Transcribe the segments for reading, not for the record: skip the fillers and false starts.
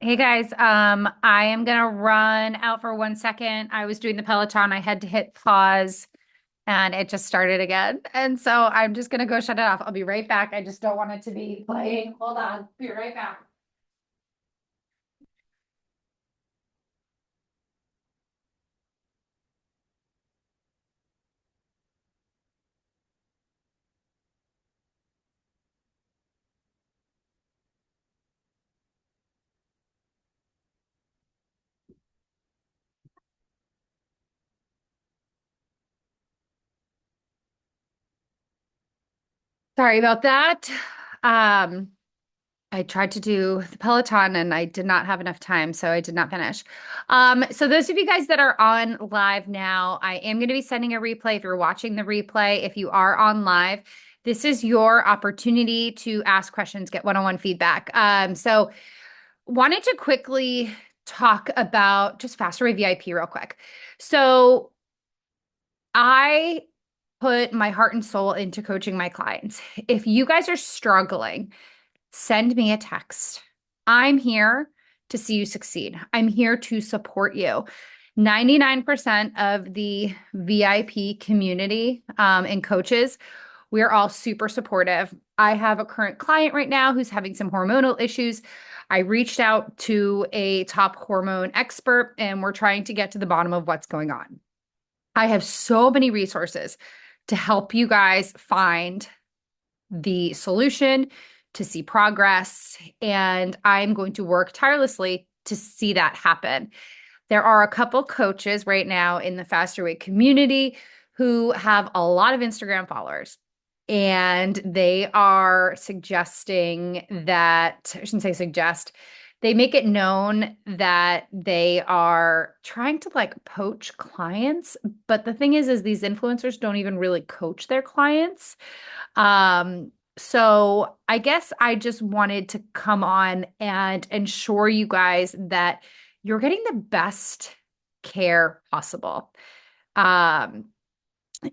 Hey guys, I am gonna run out for 1 second. I was doing the Peloton. I had to hit pause and it just started again. And so I'm just gonna go shut it off. I'll be right back. I just don't want it to be playing. Hold on. Be right back. Sorry about that. Um, I tried to do the Peloton and I did not have enough time, so I did not finish. So those of you guys that are on live now, I am going to be sending a replay. If you're watching the replay, if you are on live, this is your opportunity to ask questions, get one-on-one feedback. So wanted to quickly talk about just Faster VIP real quick. So I put my heart and soul into coaching my clients. If you guys are struggling, send me a text. I'm here to see you succeed. I'm here to support you. 99% of the VIP community and coaches, we're all super supportive. I have a current client right now who's having some hormonal issues. I reached out to a top hormone expert and we're trying to get to the bottom of what's going on. I have so many resources to help you guys find the solution, to see progress, and I'm going to work tirelessly to see that happen. There are a couple coaches right now in the Faster Weight community who have a lot of Instagram followers. And they are suggesting that, I shouldn't say suggest, they make it known that they are trying to like poach clients. But the thing is these influencers don't even really coach their clients. So I guess I just wanted to come on and ensure you guys that you're getting the best care possible. Um,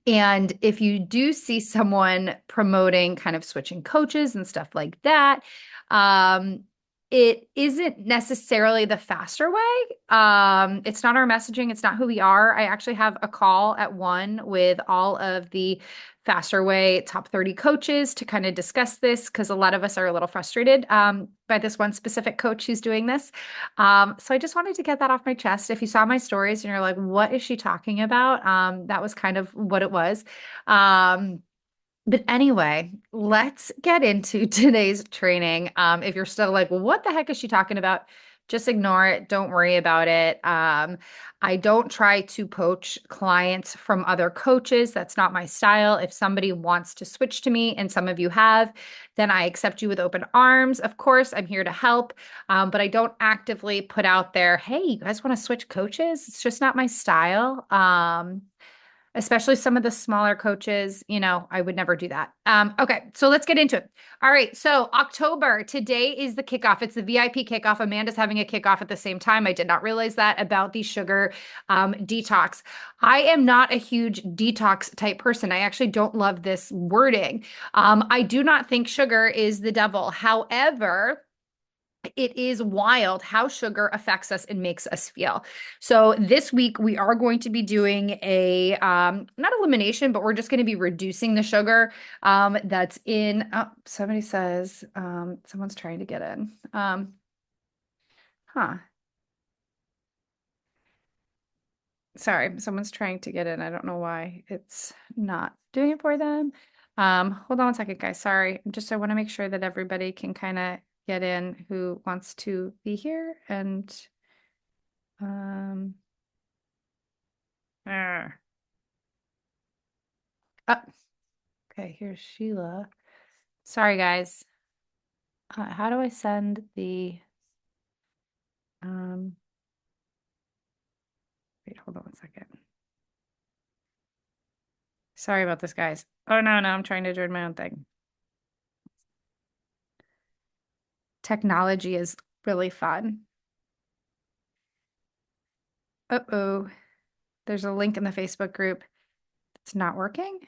and if you do see someone promoting kind of switching coaches and stuff like that, um, it isn't necessarily the faster way. It's not our messaging. It's not who we are. I actually have a call at 1 with all of the Faster Way top 30 coaches to kind of discuss this because a lot of us are a little frustrated by this one specific coach who's doing this. So I just wanted to get that off my chest. If you saw my stories and you're like, what is she talking about? That was kind of what it was. Um, but anyway, let's get into today's training. If you're still like, well, what the heck is she talking about? Just ignore it. Don't worry about it. I don't try to poach clients from other coaches. That's not my style. If somebody wants to switch to me, and some of you have, then I accept you with open arms. Of course, I'm here to help, but I don't actively put out there, hey, you guys want to switch coaches? It's just not my style. Especially some of the smaller coaches, I would never do that. Okay, so let's get into it. All right, so October, today is the kickoff. It's the VIP kickoff. Amanda's having a kickoff at the same time. I did not realize that about the sugar detox. I am not a huge detox type person. I actually don't love this wording. I do not think sugar is the devil. However, it is wild how sugar affects us and makes us feel. So this week we are going to be doing a not elimination, but we're just going to be reducing the sugar that's in. Oh, somebody says someone's trying to get in. Huh. Sorry, someone's trying to get in. I don't know why it's not doing it for them. Hold on 1 second, guys. Sorry. Just I want to make sure that everybody can kind of get in who wants to be here and um ah. Oh, okay, here's Sheila. Sorry, guys. How do I send the um wait, hold on 1 second. Sorry about this, guys. Oh no, I'm trying to join my own thing. Technology is really fun. Uh-oh. There's a link in the Facebook group. It's not working.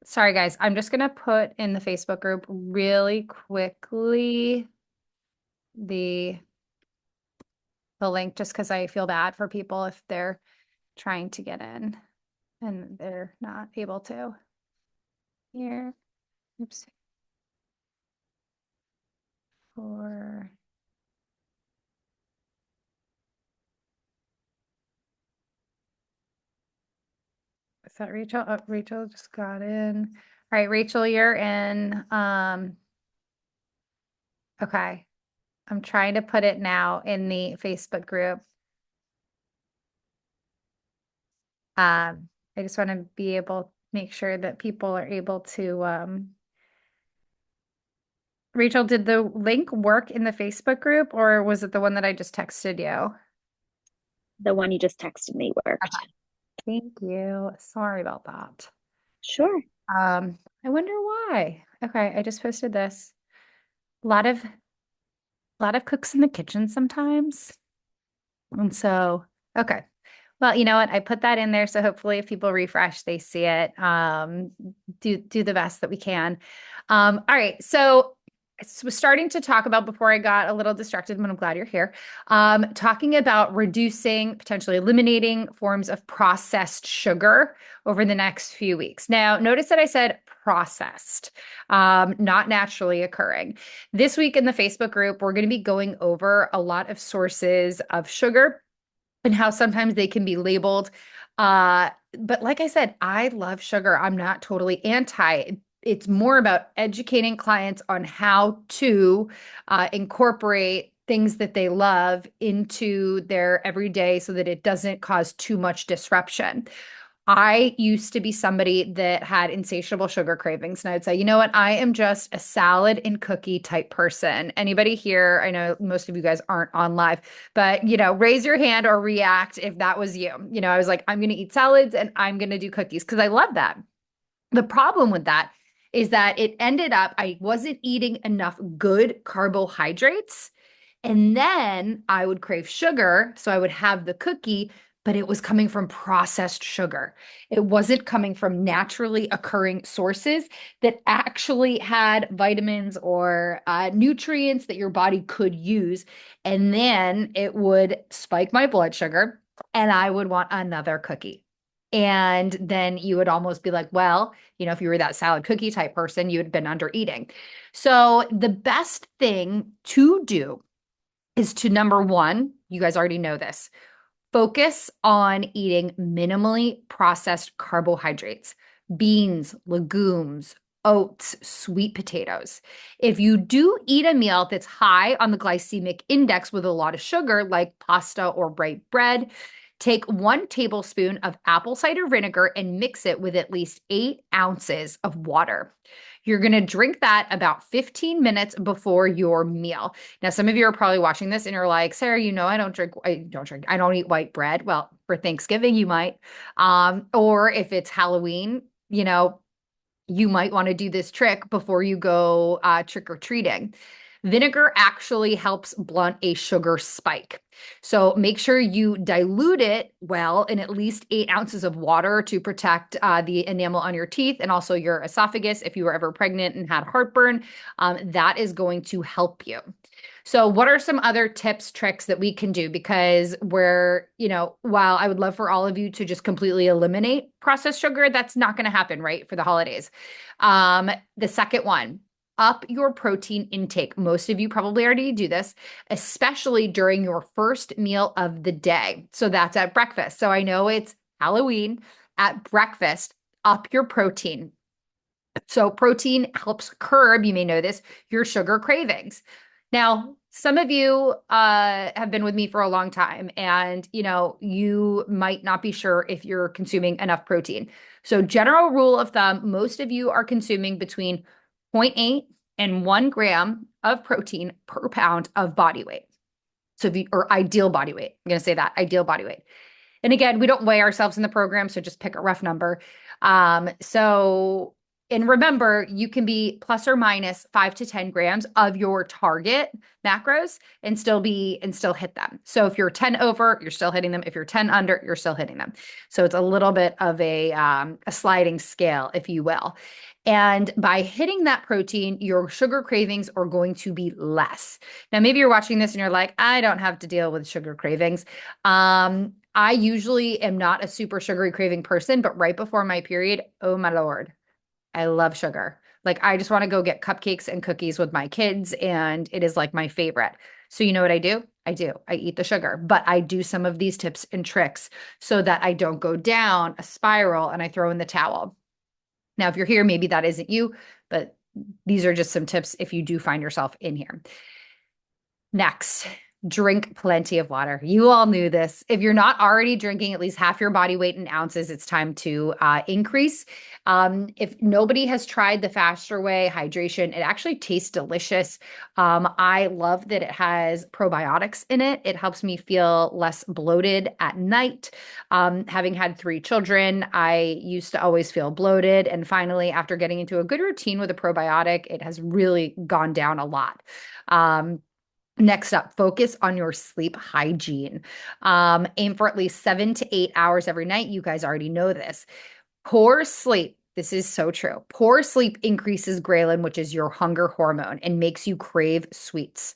Sorry, guys. I'm just gonna put in the Facebook group really quickly the link just because I feel bad for people if they're trying to get in and they're not able to. Here, oops. For is that Rachel? Oh, Rachel just got in. All right, Rachel, you're in. Okay. I'm trying to put it now in the Facebook group. I just want to be able to make sure that people are able to Rachel, did the link work in the Facebook group or was it the one that I just texted you? The one you just texted me worked. Okay. Thank you. Sorry about that. Sure. I wonder why. Okay, I just posted this. A lot of cooks in the kitchen sometimes. And so, okay. Well, you know what? I put that in there, so hopefully if people refresh, they see it. Do the best that we can. All right. So I was starting to talk about before I got a little distracted, but I'm glad you're here. Talking about reducing, potentially eliminating forms of processed sugar over the next few weeks. Now, notice that I said processed, not naturally occurring. This week in the Facebook group, we're going to be going over a lot of sources of sugar and how sometimes they can be labeled. But like I said, I love sugar. I'm not totally anti. It's more about educating clients on how to incorporate things that they love into their everyday so that it doesn't cause too much disruption. I used to be somebody that had insatiable sugar cravings, and I would say, you know what? I am just a salad and cookie type person. Anybody here? I know most of you guys aren't on live, but raise your hand or react if that was you. I was like, I'm going to eat salads and I'm going to do cookies because I love that. The problem with that is that it ended up, I wasn't eating enough good carbohydrates. And then I would crave sugar. So I would have the cookie, but it was coming from processed sugar. It wasn't coming from naturally occurring sources that actually had vitamins or nutrients that your body could use. And then it would spike my blood sugar and I would want another cookie. And then you would almost be like, well, if you were that salad cookie type person, you had been under eating. So the best thing to do is to number one, you guys already know this, focus on eating minimally processed carbohydrates, beans, legumes, oats, sweet potatoes. If you do eat a meal that's high on the glycemic index with a lot of sugar, like pasta or white bread, take 1 tablespoon of apple cider vinegar and mix it with at least 8 ounces of water. You're going to drink that about 15 minutes before your meal. Now, some of you are probably watching this and you're like, Sarah, I don't eat white bread. Well, for Thanksgiving, you might. Or if it's Halloween, you might want to do this trick before you go trick or treating. Vinegar actually helps blunt a sugar spike. So make sure you dilute it well in at least 8 ounces of water to protect the enamel on your teeth and also your esophagus. If you were ever pregnant and had heartburn, that is going to help you. So what are some other tips, tricks that we can do? Because while I would love for all of you to just completely eliminate processed sugar, that's not going to happen, right, for the holidays. The second one, up your protein intake. Most of you probably already do this, especially during your first meal of the day. So that's at breakfast. So I know it's Halloween. At breakfast, up your protein. So protein helps curb, you may know this, your sugar cravings. Now, some of you have been with me for a long time and, you might not be sure if you're consuming enough protein. So general rule of thumb, most of you are consuming between 0.8 and 1 gram of protein per pound of body weight. So or ideal body weight, I'm going to say that, ideal body weight. And again, we don't weigh ourselves in the program, so just pick a rough number. So And remember, you can be plus or minus 5 to 10 grams of your target macros and still hit them. So if you're 10 over, you're still hitting them. If you're 10 under, you're still hitting them. So it's a little bit of a sliding scale, if you will. And by hitting that protein, your sugar cravings are going to be less. Now, maybe you're watching this and you're like, I don't have to deal with sugar cravings. I usually am not a super sugary craving person, but right before my period, oh my Lord, I love sugar. Like I just want to go get cupcakes and cookies with my kids, and it is like my favorite. So you know what I do? I do. I eat the sugar, but I do some of these tips and tricks so that I don't go down a spiral and I throw in the towel. Now, if you're here, maybe that isn't you, but these are just some tips if you do find yourself in here. Next, drink plenty of water. You all knew this. If you're not already drinking at least half your body weight in ounces, it's time to increase. If nobody has tried the faster way hydration, it actually tastes delicious. I love that it has probiotics in it. It helps me feel less bloated at night. Having had 3 children, I used to always feel bloated. And finally, after getting into a good routine with a probiotic, it has really gone down a lot. Next up, focus on your sleep hygiene. Aim for at least 7 to 8 hours every night. You guys already know this. Poor sleep. This is so true. Poor sleep increases ghrelin, which is your hunger hormone, and makes you crave sweets.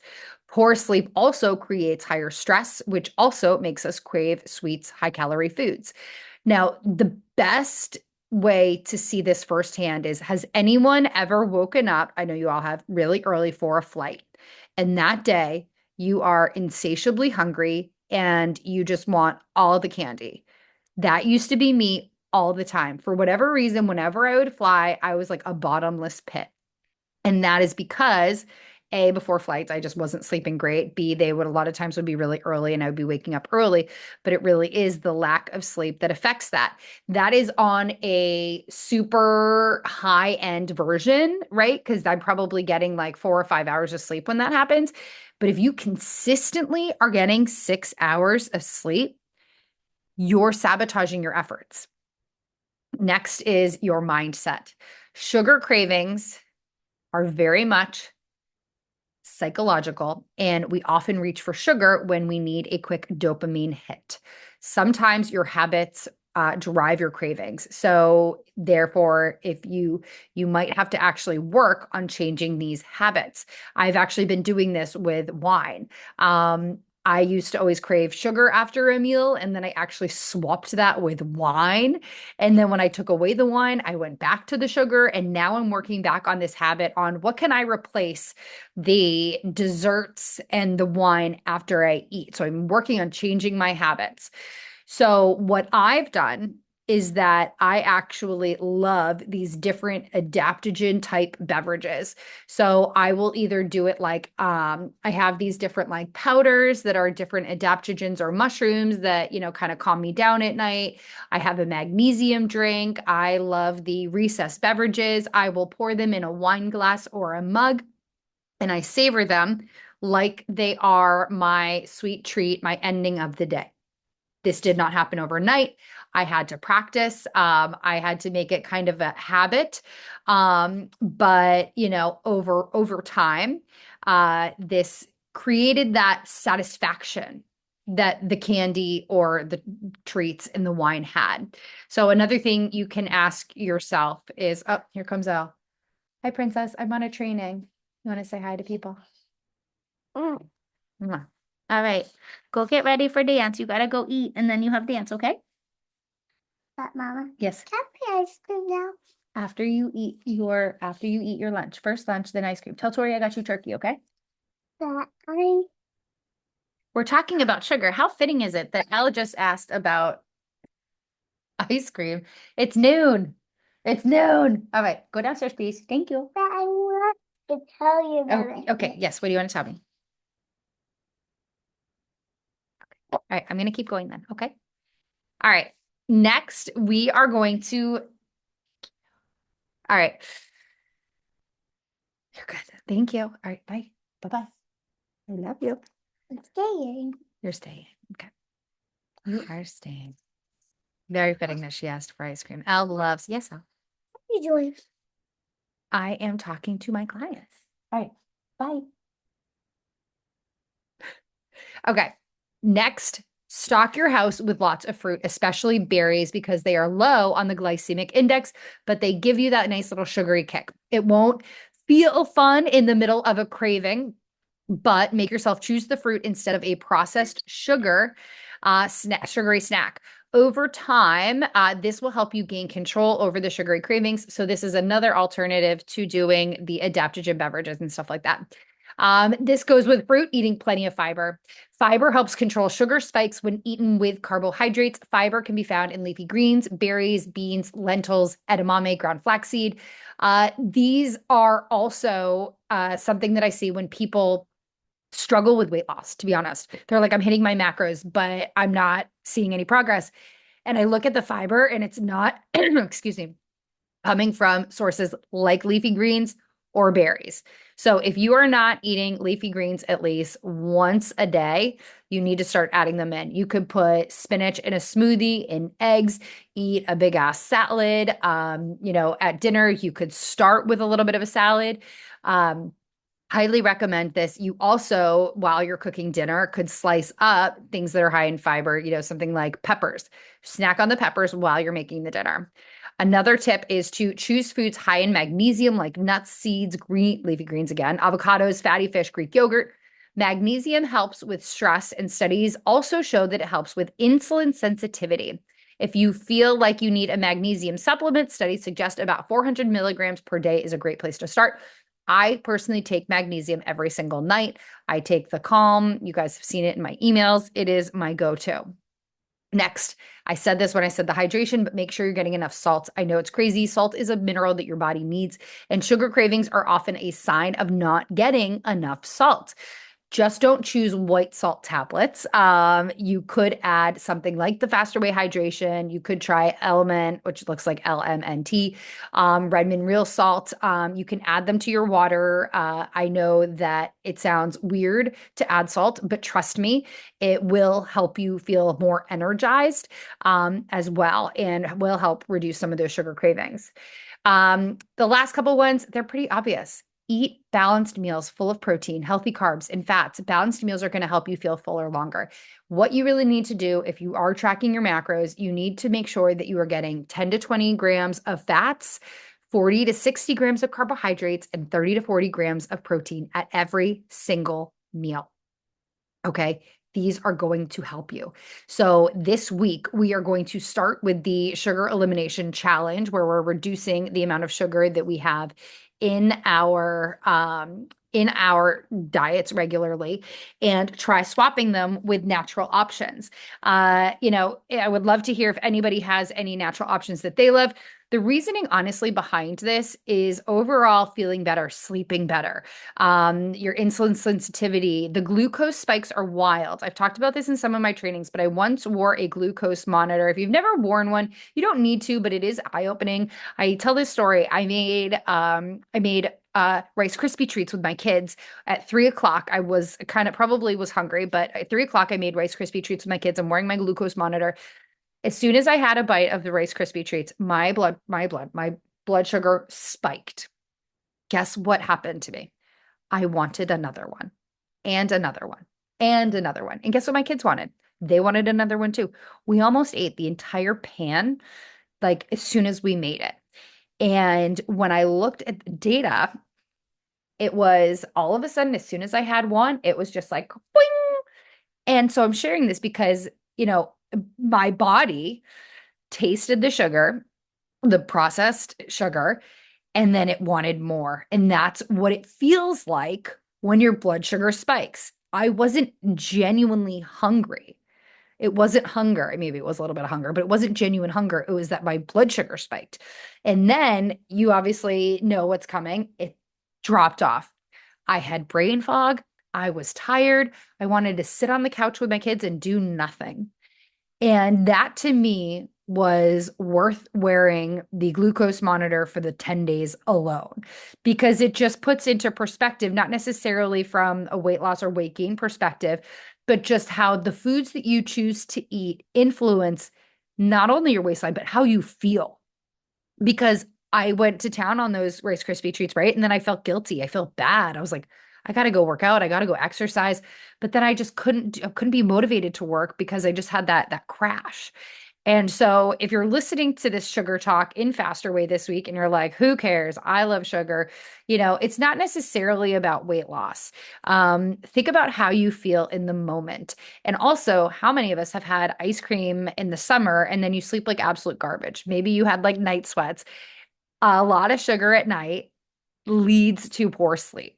Poor sleep also creates higher stress, which also makes us crave sweets, high calorie foods. Now, the best way to see this firsthand is, has anyone ever woken up? I know you all have, really early for a flight. And that day, you are insatiably hungry and you just want all the candy. That used to be me all the time. For whatever reason, whenever I would fly, I was like a bottomless pit. And that is because A, before flights, I just wasn't sleeping great. B, they would a lot of times would be really early and I would be waking up early, but it really is the lack of sleep that affects that. That is on a super high end version, right? Because I'm probably getting like 4 or 5 hours of sleep when that happens. But if you consistently are getting 6 hours of sleep, you're sabotaging your efforts. Next is your mindset. Sugar cravings are very much psychological, and we often reach for sugar when we need a quick dopamine hit. Sometimes your habits drive your cravings. So therefore, if you might have to actually work on changing these habits. I've actually been doing this with wine. I used to always crave sugar after a meal, and then I actually swapped that with wine. And then when I took away the wine, I went back to the sugar. And now I'm working back on this habit on what can I replace the desserts and the wine after I eat. So I'm working on changing my habits. So what I've done is that I actually love these different adaptogen type beverages. So I will either do it like I have these different like powders that are different adaptogens or mushrooms that, kind of calm me down at night. I have a magnesium drink. I love the recessed beverages. I will pour them in a wine glass or a mug and I savor them like they are my sweet treat, my ending of the day. This did not happen overnight. I had to practice. I had to make it kind of a habit. But over time, this created that satisfaction that the candy or the treats in the wine had. So another thing you can ask yourself is, oh, here comes Elle. Hi, Princess. I'm on a training. You want to say hi to people? Mm. Mwah. All right. Go get ready for dance. You gotta go eat and then you have dance, okay? But Mama, Yes. can I play ice cream now? After you eat your lunch. First lunch, then ice cream. Tell Tori I got you turkey, okay? But I We're talking about sugar. How fitting is it that Ella just asked about ice cream? It's noon. It's noon. All right, go downstairs, please. Thank you. but I want to tell you about Oh, it. okay. Yes. What do you want to tell me? All right, I'm gonna keep going then. Okay. All right. Next, we are going to. All right. You're good. Thank you. All right. Bye. Bye-bye. I love you. I'm staying. You're staying. Okay. You are staying. Very fitting that she asked for ice cream. Elle loves, yes, Elle. What are you doing? I am talking to my clients. All right. Bye. Okay. Next, stock your house with lots of fruit, especially berries, because they are low on the glycemic index, but they give you that nice little sugary kick. It won't feel fun in the middle of a craving, but make yourself choose the fruit instead of a processed sugary snack. Over time, this will help you gain control over the sugary cravings. So this is another alternative to doing the adaptogen beverages and stuff like that. This goes with fruit, eating plenty of fiber. Fiber helps control sugar spikes when eaten with carbohydrates. Fiber can be found in leafy greens, berries, beans, lentils, edamame, ground flaxseed. These are also something that I see when people struggle with weight loss, to be honest. They're like, I'm hitting my macros, but I'm not seeing any progress. And I look at the fiber and it's not, excuse me, coming from sources like leafy greens or berries. So if you are not eating leafy greens at least once a day, you need to start adding them in. You could put spinach in a smoothie, in eggs, eat a big ass salad. At dinner, you could start with a little bit of a salad. Highly recommend this. You also, while you're cooking dinner, could slice up things that are high in fiber, something like peppers. Snack on the peppers while you're making the dinner. Another tip is to choose foods high in magnesium, like nuts, seeds, leafy greens again, avocados, fatty fish, Greek yogurt. Magnesium helps with stress, and studies also show that it helps with insulin sensitivity. If you feel like you need a magnesium supplement, studies suggest about 400 milligrams per day is a great place to start. I personally take magnesium every single night. I take the Calm. You guys have seen it in my emails. It is my go-to. Next, I said this when I said the hydration, but make sure you're getting enough salt. I know it's crazy. Salt is a mineral that your body needs, and sugar cravings are often a sign of not getting enough salt. Just don't choose white salt tablets. You could add something like the Faster Way Hydration. You could try Element, which looks like LMNT, Redmond Real Salt. You can add them to your water. I know that it sounds weird to add salt, but trust me, it will help you feel more energized as well, and will help reduce some of those sugar cravings. The last couple ones, they're pretty obvious. Eat balanced meals full of protein, healthy carbs, and fats. Balanced meals are going to help you feel fuller longer. What you really need to do if you are tracking your macros, you need to make sure that you are getting 10 to 20 grams of fats, 40 to 60 grams of carbohydrates, and 30 to 40 grams of protein at every single meal. Okay. These are going to help you. So this week, we are going to start with the sugar elimination challenge, where we're reducing the amount of sugar that we have in our diets regularly, and try swapping them with natural options. I would love to hear if anybody has any natural options that they love. The reasoning, honestly, behind this is overall feeling better, sleeping better, your insulin sensitivity. The glucose spikes are wild. I've talked about this in some of my trainings, but I once wore a glucose monitor. If you've never worn one, you don't need to, but it is eye-opening. I tell this story. I made Rice Krispie treats with my kids at 3 o'clock. I was probably was hungry, but at 3 o'clock, I made Rice Krispie treats with my kids. I'm wearing my glucose monitor. As soon as I had a bite of the Rice Krispie treats, my blood sugar spiked. Guess what happened to me? I wanted another one, and another one, and another one. And guess what my kids wanted? They wanted another one too. We almost ate the entire pan, like as soon as we made it. And when I looked at the data, it was all of a sudden, as soon as I had one, it was just like, boing. And so I'm sharing this because, my body tasted the sugar, the processed sugar, and then it wanted more. And that's what it feels like when your blood sugar spikes. I wasn't genuinely hungry. It wasn't hunger. Maybe it was a little bit of hunger, but it wasn't genuine hunger. It was that my blood sugar spiked. And then you obviously know what's coming. It dropped off. I had brain fog. I was tired. I wanted to sit on the couch with my kids and do nothing. And that to me was worth wearing the glucose monitor for the 10 days alone, because it just puts into perspective, not necessarily from a weight loss or weight gain perspective, but just how the foods that you choose to eat influence not only your waistline, but how you feel. Because I went to town on those Rice Krispie treats, right? And then I felt guilty. I felt bad. I was like, I got to go work out. I got to go exercise. But then I just couldn't be motivated to work because I just had that crash. And so if you're listening to this sugar talk in Faster Way this week and you're like, who cares? I love sugar. It's not necessarily about weight loss. Think about how you feel in the moment. And also, how many of us have had ice cream in the summer and then you sleep like absolute garbage? Maybe you had like night sweats. A lot of sugar at night leads to poor sleep.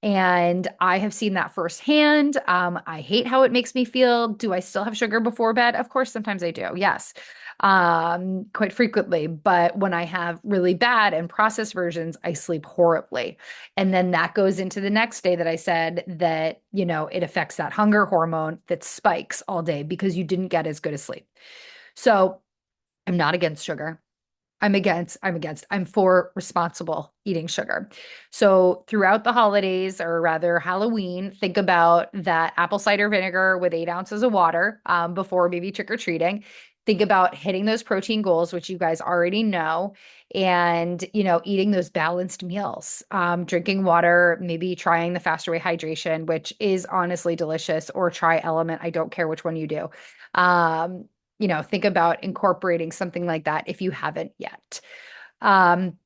And I have seen that firsthand. I hate how it makes me feel. Do I still have sugar before bed? Of course, sometimes I do. Yes, quite frequently. But when I have really bad and processed versions, I sleep horribly. And then that goes into the next day that I said that, it affects that hunger hormone that spikes all day because you didn't get as good a sleep. So I'm not against sugar. I'm for responsible eating sugar. So throughout the holidays, or rather Halloween, think about that apple cider vinegar with 8 ounces of water before maybe trick-or-treating. Think about hitting those protein goals, which you guys already know, and eating those balanced meals, drinking water, maybe trying the Faster Way hydration, which is honestly delicious, or try Element. I don't care which one you do. Think about incorporating something like that if you haven't yet. Um,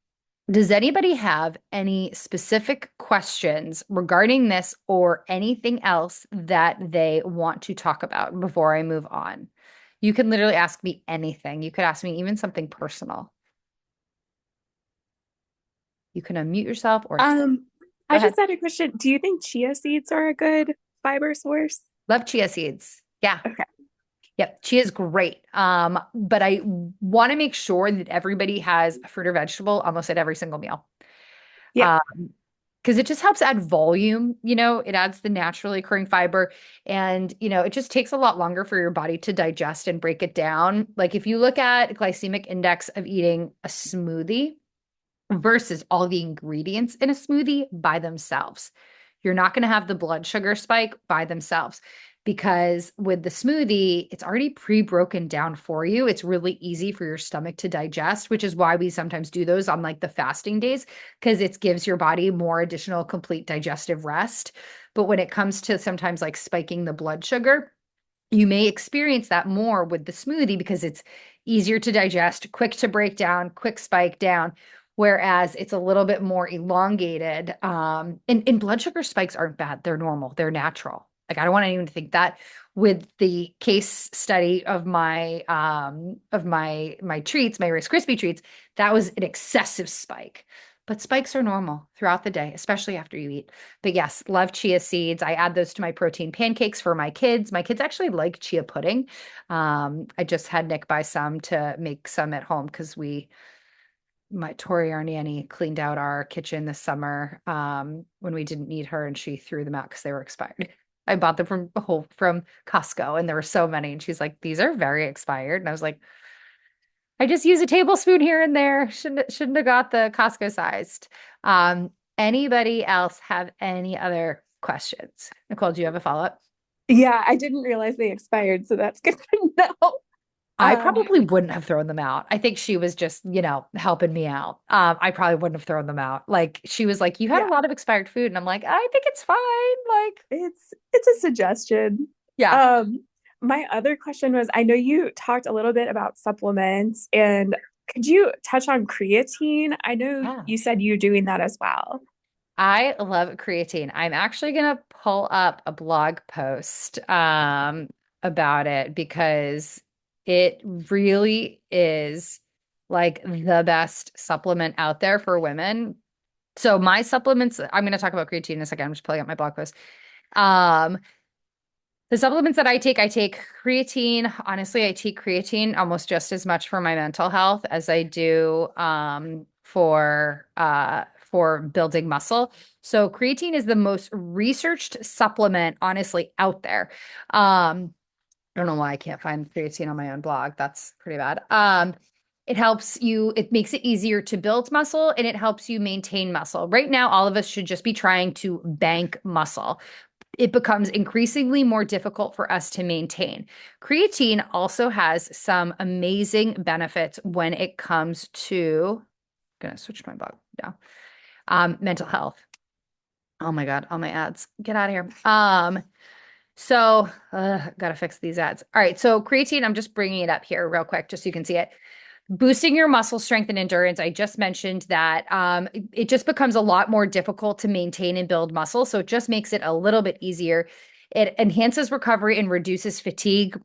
does anybody have any specific questions regarding this or anything else that they want to talk about before I move on? You can literally ask me anything. You could ask me even something personal. You can unmute yourself or Um, go I ahead. just had a question. Do you think chia seeds are a good fiber source? Love chia seeds. Yeah. Okay. Yep, chia is great. But I want to make sure that everybody has a fruit or vegetable almost at every single meal. Yeah. Um, because it just helps add volume, it adds the naturally occurring fiber, and it just takes a lot longer for your body to digest and break it down. Like if you look at glycemic index of eating a smoothie versus all the ingredients in a smoothie by themselves, you're not going to have the blood sugar spike by themselves, because with the smoothie, it's already pre-broken down for you. It's really easy for your stomach to digest, which is why we sometimes do those on like the fasting days, because it gives your body more additional complete digestive rest. But when it comes to sometimes like spiking the blood sugar, you may experience that more with the smoothie because it's easier to digest, quick to break down, quick spike down, whereas it's a little bit more elongated. And blood sugar spikes aren't bad. They're normal. They're natural. Like I don't want anyone to think that. With the case study of my treats, my Rice Krispie treats, that was an excessive spike. But spikes are normal throughout the day, especially after you eat. But yes, love chia seeds. I add those to my protein pancakes for my kids. My kids actually like chia pudding. I just had Nick buy some to make some at home because my Tori, our nanny, cleaned out our kitchen this summer when we didn't need her, and she threw them out because they were expired. I bought them from Costco, and there were so many, and she's like, "These are very expired," and I was like, I just use a tablespoon here and there. Shouldn't have got the Costco sized. Anybody else have any other questions? Nicole, do you have a follow-up? Yeah, I didn't realize they expired, so that's good to know. I Um, probably wouldn't have thrown them out. I think she was just, helping me out. I probably wouldn't have thrown them out. Like she was like, "You had a yeah, lot of expired food," and I'm like, "I think it's fine." Like, it's a suggestion. yeah, Um, my other question was, I know you talked a little bit about supplements, and could you touch on creatine? I know yeah. you said you're doing that as well. I love creatine. I'm actually gonna pull up a blog post about it because it really is like the best supplement out there for women. So my supplements, I'm gonna talk about creatine in a second. I'm just pulling up my blog post. Um, the supplements that I take creatine. Honestly, I take creatine almost just as much for my mental health as I do for building muscle. So creatine is the most researched supplement, honestly, out there. I don't know why I can't find creatine on my own blog. That's pretty bad. It makes it easier to build muscle and it helps you maintain muscle. Right now, all of us should just be trying to bank muscle. It becomes increasingly more difficult for us to maintain. Creatine also has some amazing benefits when it comes to gonna switch my blog now. Mental health. Oh my God, all my ads. Get out of here. Gotta fix these ads. All right, so creatine, I'm just bringing it up here real quick just so you can see it. Boosting your muscle strength and endurance. I just mentioned that it just becomes a lot more difficult to maintain and build muscle. So it just makes it a little bit easier. It enhances recovery and reduces fatigue.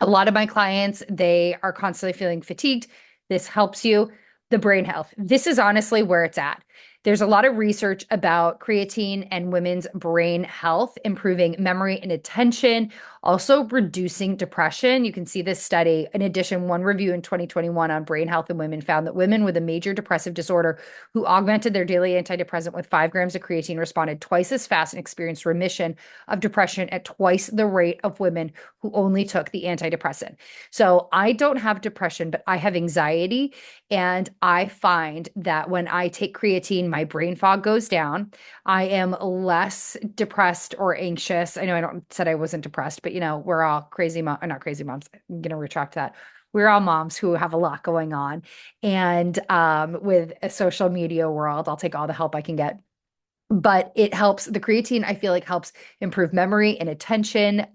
A lot of my clients, they are constantly feeling fatigued. This helps you. The brain health. This is honestly where it's at. There's a lot of research about creatine and women's brain health, improving memory and attention, also reducing depression. You can see this study. In addition, one review in 2021 on brain health in women found that women with a major depressive disorder who augmented their daily antidepressant with 5 grams of creatine responded twice as fast and experienced remission of depression at twice the rate of women who only took the antidepressant. So I don't have depression, but I have anxiety. And I find that when I take creatine, my brain fog goes down. I am less depressed or anxious. I know I don't said I wasn't depressed, but we're all crazy mom, not crazy moms. I'm gonna retract that. We're all moms who have a lot going on. And with a social media world, I'll take all the help I can get. But it helps. The creatine, I feel like, helps improve memory and attention.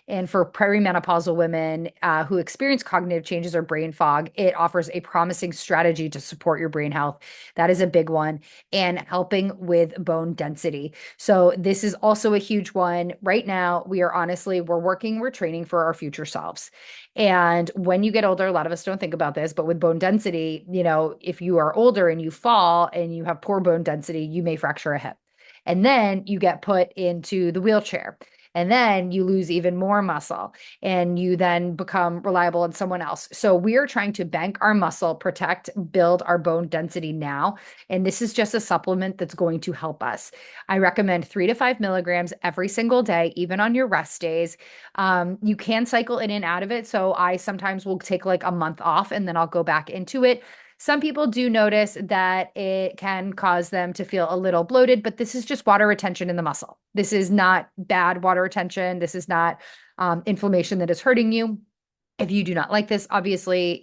And for perimenopausal women who experience cognitive changes or brain fog, it offers a promising strategy to support your brain health. That is a big one. And helping with bone density. So this is also a huge one. Right now, we're training for our future selves. And when you get older, a lot of us don't think about this, but with bone density, if you are older and you fall and you have poor bone density, you may fracture a hip. And then you get put into the wheelchair. And then you lose even more muscle and you then become reliable on someone else. So we are trying to bank our muscle, protect, build our bone density now. And this is just a supplement that's going to help us. I recommend 3 to 5 milligrams every single day, even on your rest days. You can cycle in and out of it. So I sometimes will take like a month off and then I'll go back into it. Some people do notice that it can cause them to feel a little bloated, but this is just water retention in the muscle. This is not bad water retention. This is not inflammation that is hurting you. If you do not like this, obviously,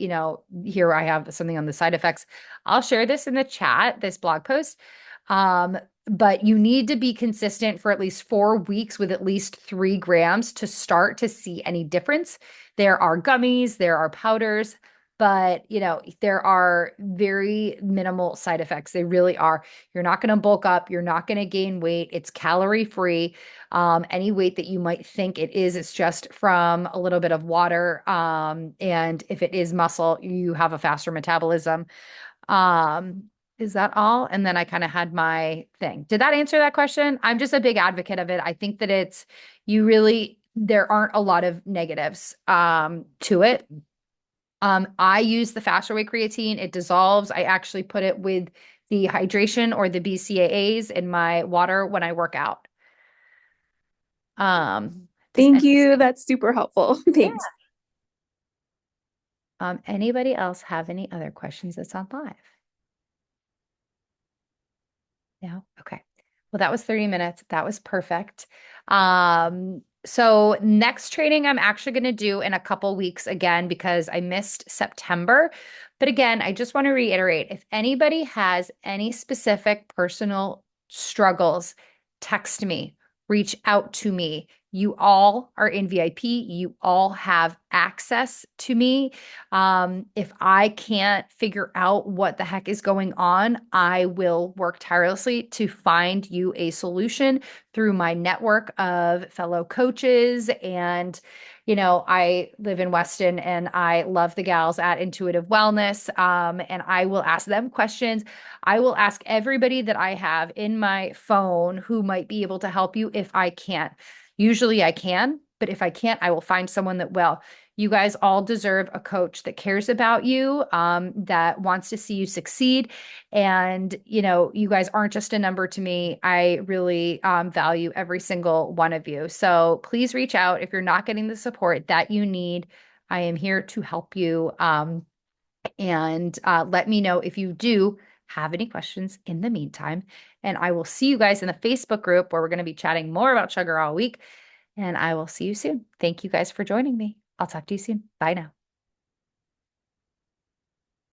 here I have something on the side effects. I'll share this in the chat, this blog post. But you need to be consistent for at least 4 weeks with at least 3 grams to start to see any difference. There are gummies, there are powders, but there are very minimal side effects. They really are. You're not going to bulk up. You're not going to gain weight. It's calorie free. Any weight that you might think it is, it's just from a little bit of water. And if it is muscle, you have a faster metabolism. Is that all? And then I kind of had my thing. Did that answer that question? I'm just a big advocate of it. I think that there aren't a lot of negatives to it. I use the faster whey creatine. It dissolves. I actually put it with the hydration or the BCAAs in my water when I work out. Thank you. That's super helpful. Thanks. Anybody else have any other questions that's on live? No? Okay. Well, that was 30 minutes. That was perfect. So next training I'm actually going to do in a couple weeks again because I missed September. But again, I just want to reiterate, if anybody has any specific personal struggles, text me, reach out to me. You all are in VIP. You all have access to me. If I can't figure out what the heck is going on, I will work tirelessly to find you a solution through my network of fellow coaches. And, I live in Weston and I love the gals at Intuitive Wellness. And I will ask them questions. I will ask everybody that I have in my phone who might be able to help you if I can't. Usually I can, but if I can't, I will find someone that will. You guys all deserve a coach that cares about you, that wants to see you succeed. And, you guys aren't just a number to me. I really value every single one of you. So please reach out if you're not getting the support that you need. I am here to help you. And let me know if you do have any questions in the meantime. And I will see you guys in the Facebook group where we're going to be chatting more about sugar all week. And I will see you soon. Thank you guys for joining me. I'll talk to you soon. Bye now.